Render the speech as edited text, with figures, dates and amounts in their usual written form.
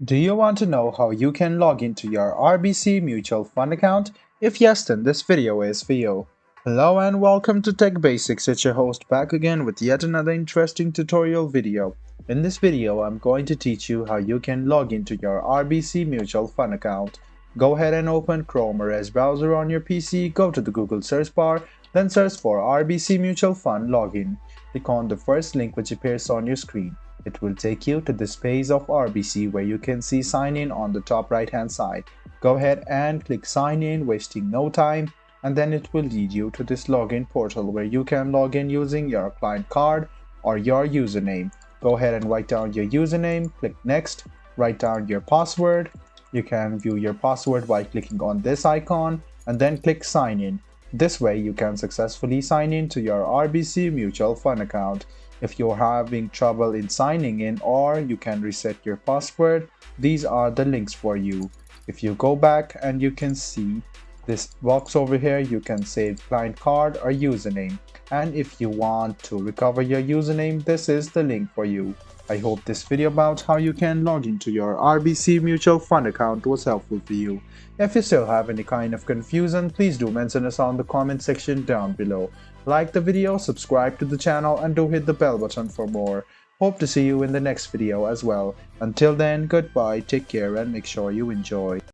Do you want to know how you can log into your RBC Mutual Fund account? If yes, then this video is for you. Hello and welcome to Tech Basics. It's your host back again with yet another interesting tutorial video. In this video, I'm going to teach you how you can log into your RBC Mutual Fund account. Go ahead and open Chrome or Edge browser on your PC, go to the Google search bar, then search for RBC Mutual Fund login. Click on the first link which appears on your screen. It will take you to this page of RBC where you can see sign in on the top right hand side. Go ahead and click sign in, wasting no time, and then it will lead you to this login portal where you can log in using your client card or your username. Go ahead and write down your username, click next, write down your password. You can view your password by clicking on this icon and then click sign in. This way you can successfully sign in to your RBC Mutual Fund account. If you're having trouble in signing in, or you can reset your password, these are the links for you. If you go back and you can see this box over here, you can save client card or username. And if you want to recover your username, this is the link for you. I hope this video about how you can log into your RBC Mutual Fund account was helpful for you. If you still have any kind of confusion, please do mention us on the comment section down below. Like the video, subscribe to the channel, and do hit the bell button for more. Hope to see you in the next video as well. Until then, goodbye, take care, and make sure you enjoy.